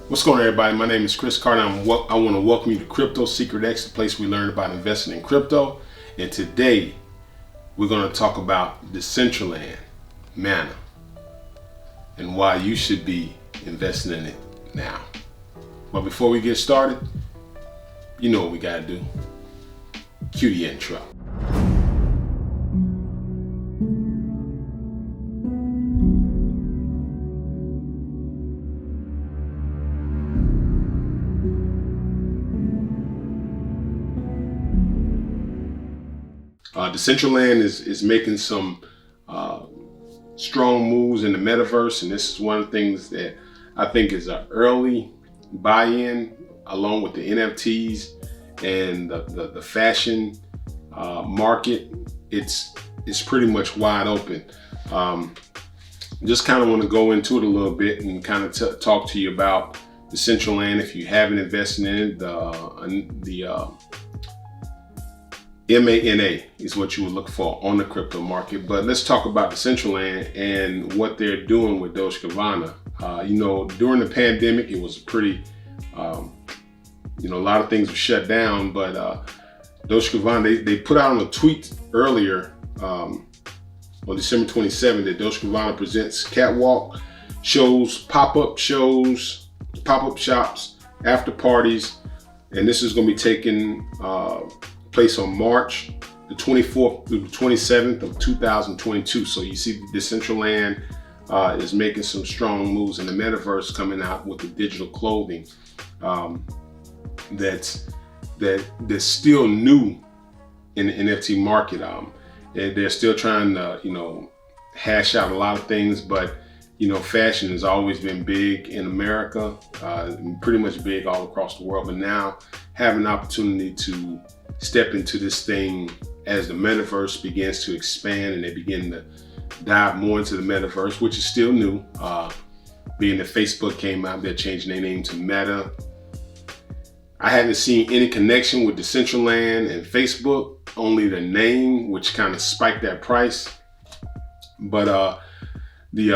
What's going on, everybody? My name is Chris Carter. I want to welcome you to Crypto Secret X, the place we learn about investing in crypto. And today, we're going to talk about Decentralland, Mana, and why you should be investing in it now. But before we get started, you know what we got to do. Cue the intro. Decentraland is making some strong moves in the Metaverse, and this is one of the things that I think is an early buy-in, along with the NFTs and the fashion market. It's pretty much wide open. Just kind of want to go into it a little bit and kind of talk to you about Decentraland. If you haven't invested in it, the MANA is what you would look for on the crypto market. But let's talk about Decentraland and what they're doing with Dogecoin. During the pandemic, it was pretty, a lot of things were shut down, but Dogecoin, they put out on a tweet earlier on December 27th that Dogecoin presents catwalk shows, pop-up shows, pop-up shops, after parties, and this is going to be taking place on March the 24th through the 27th of 2022. So you see Decentraland is making some strong moves in the Metaverse, coming out with the digital clothing that's still new in the NFT market. And they're still trying to, hash out a lot of things, but fashion has always been big in America, pretty much big all across the world. But now having an opportunity to step into this thing as the Metaverse begins to expand and they begin to dive more into the Metaverse, which is still new. Being that Facebook came out, they're changing their name to Meta. I haven't seen any connection with Decentraland and Facebook, only the name, which kind of spiked that price. But the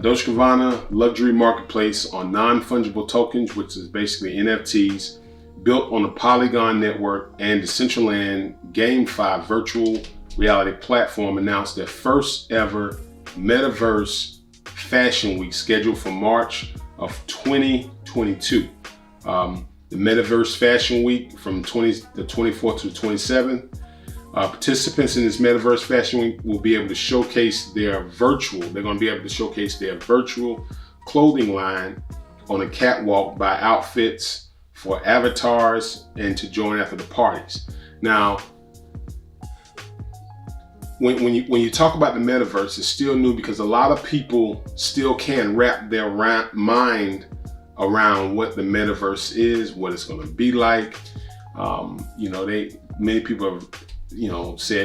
Dogecoin luxury marketplace on non-fungible tokens, which is basically NFTs, built on the Polygon network and Decentraland GameFi virtual reality platform, announced their first ever Metaverse Fashion Week scheduled for March of 2022. The Metaverse Fashion Week from the 24th to the 27th. Participants in this Metaverse Fashion Week will be able to showcase they're going to be able to showcase their virtual clothing line on a catwalk, by outfits for avatars, and to join after the parties. Now, when you talk about the Metaverse, it's still new because a lot of people still can't wrap their mind around what the Metaverse is, what it's going to be like. Many people have,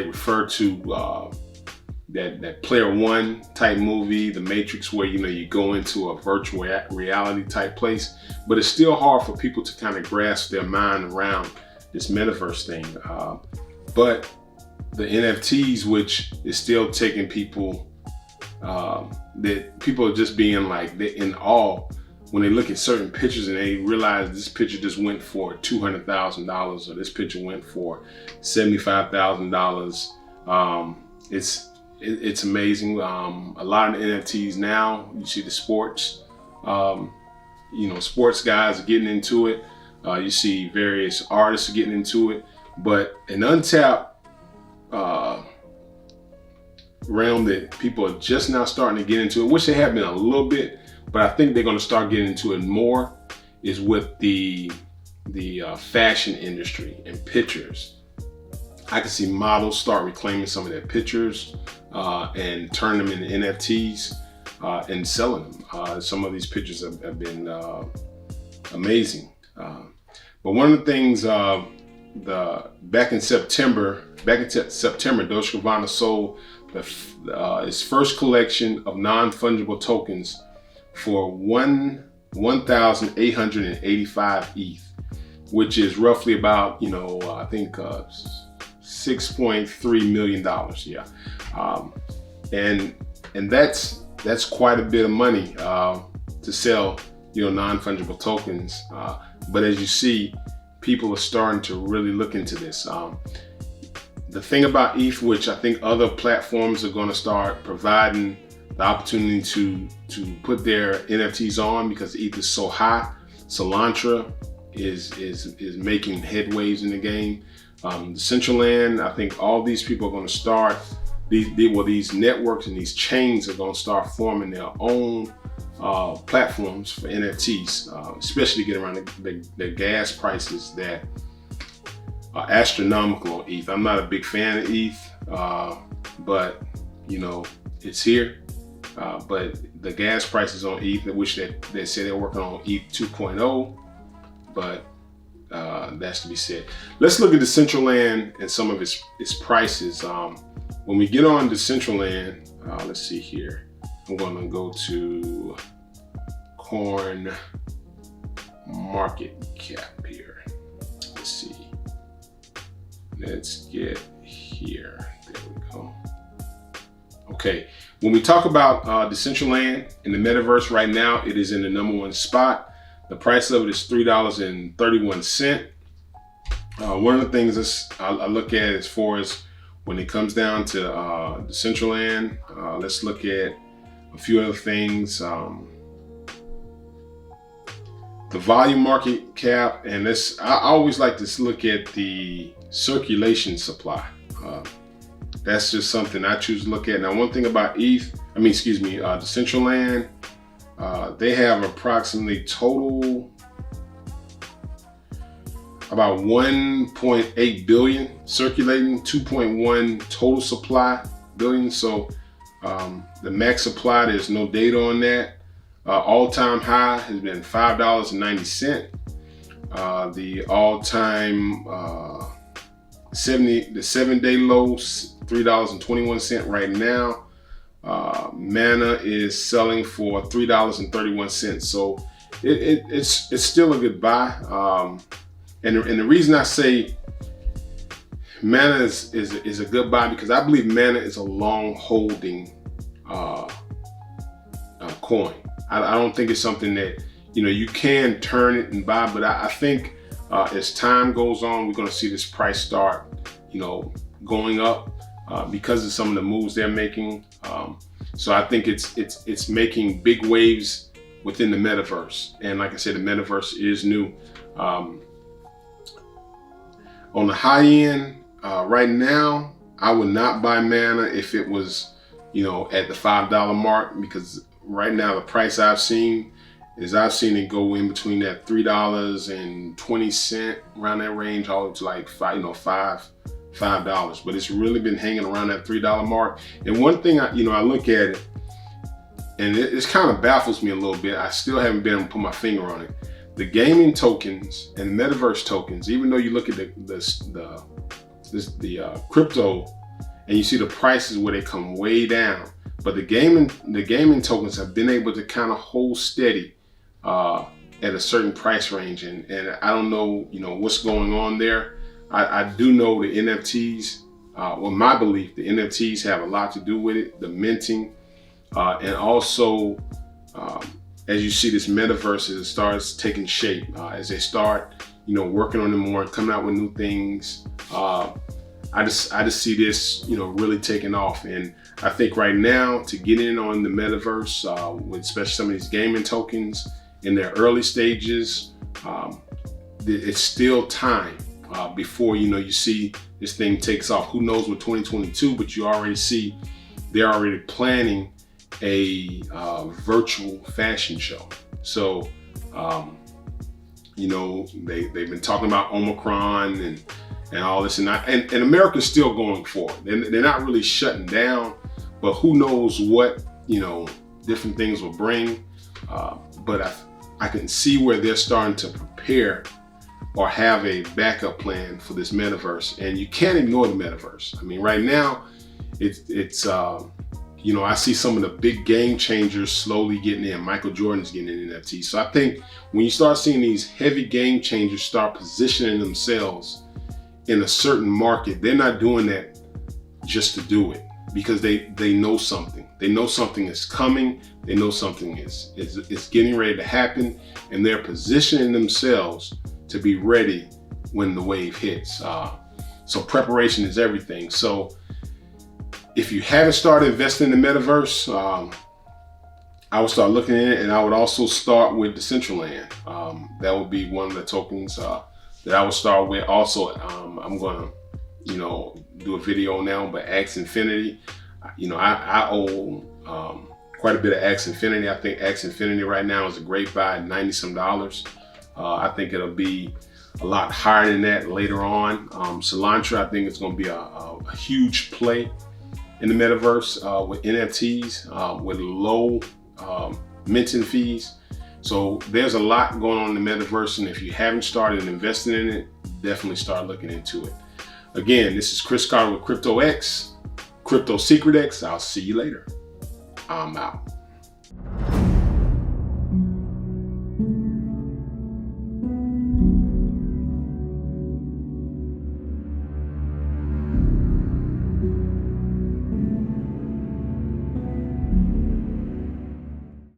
referred to that Player One type movie, The Matrix, where you go into a virtual reality type place, but it's still hard for people to kind of grasp their mind around this Metaverse thing. But the NFTs, which is still taking people, that people are just being in awe when they look at certain pictures and they realize this picture just went for $200,000 or this picture went for $75,000. It's amazing. A lot of the NFTs now, you see the sports, sports guys are getting into it. You see various artists are getting into it, but an untapped realm that people are just now starting to get into it, which they have been a little bit, but I think they're going to start getting into it more, is with the fashion industry and pictures. I can see models start reclaiming some of their pictures and turn them into NFTs and selling them. Some of these pictures have been amazing. But one of the things, back in September, Dogecoin sold its first collection of non-fungible tokens for 1,885 ETH, which is roughly about, I think $6.3 million. Yeah. And that's quite a bit of money to sell non-fungible tokens. But as you see, people are starting to really look into this. The thing about ETH, which I think other platforms are going to start providing the opportunity to put their NFTs on, because ETH is so high. Solantra is making headways in the game. Decentraland, I think all these people are going to start, these networks and these chains are going to start forming their own platforms for NFTs, especially to get around the gas prices that are astronomical on ETH. I'm not a big fan of ETH, but it's here. But the gas prices on ETH, which they say they're working on ETH 2.0, but that's to be said. Let's look at Decentraland and some of its prices. When we get on Decentraland, let's see here. I'm going to go to Coin Market Cap here. Let's see. Let's get here. There we go. Okay. When we talk about Decentraland in the Metaverse right now, it is in the #1 spot. The price of it is $3.31. One of the things I look at as far as when it comes down to Decentraland, let's look at a few other things. The volume market cap, and I always like to look at the circulation supply. That's just something I choose to look at. Now, one thing about Decentraland, they have approximately total about 1.8 billion circulating, 2.1 total supply billion. So the max supply, there's no data on that. All-time high has been $5.90. The all-time the 7-day low, $3.21 right now. Mana is selling for $3.31. So it's still a good buy. And the reason I say Mana is a good buy, because I believe Mana is a long holding coin. I don't think it's something that you can turn it and buy, but I think as time goes on, we're going to see this price start going up because of some of the moves they're making. So I think it's making big waves within the Metaverse. And like I said, the Metaverse is new. On the high end, right now, I would not buy Mana if it was, at the $5 mark, because right now the price I've seen it go in between that $3.20 around that range, all to like $5. But it's really been hanging around that $3 mark. And one thing I look at it, and it kind of baffles me a little bit. I still haven't been able to put my finger on it. The gaming tokens and Metaverse tokens, even though you look at the crypto and you see the prices where they come way down, but the gaming tokens have been able to kind of hold steady at a certain price range, and I don't know what's going on there. I do know the NFTs, my belief, the NFTs have a lot to do with it, the minting, and also as you see this Metaverse, as it starts taking shape, as they start working on it more and coming out with new things. I just see this really taking off, and I think right now to get in on the Metaverse, with especially some of these gaming tokens in their early stages, it's still time before you see this thing takes off. Who knows with 2022, but you already see they're already planning a virtual fashion show. So they've been talking about Omicron and all this, and America's still going forward. They're not really shutting down, but who knows what different things will bring. But I can see where they're starting to prepare or have a backup plan for this Metaverse, and you can't ignore the Metaverse. I mean, right now, it's I see some of the big game changers slowly getting in. Michael Jordan's getting in NFTs. So I think when you start seeing these heavy game changers start positioning themselves in a certain market, they're not doing that just to do it. because they know something. They know something is coming. They know something is getting ready to happen, and they're positioning themselves to be ready when the wave hits. So preparation is everything. So if you haven't started investing in the metaverse, I would start looking at it, and I would also start with Decentralland. That would be one of the tokens that I would start with. Also, I'm gonna, do a video now, but X Infinity. I owe quite a bit of X Infinity. I think X Infinity right now is a great buy at $90 some. I think it'll be a lot higher than that later on. Cilantro, I think it's going to be a huge play in the metaverse with NFTs with low minting fees. So there's a lot going on in the metaverse, and if you haven't started investing in it, definitely start looking into it. Again, this is Chris Carter with Crypto X, Crypto Secret X. I'll see you later. I'm out.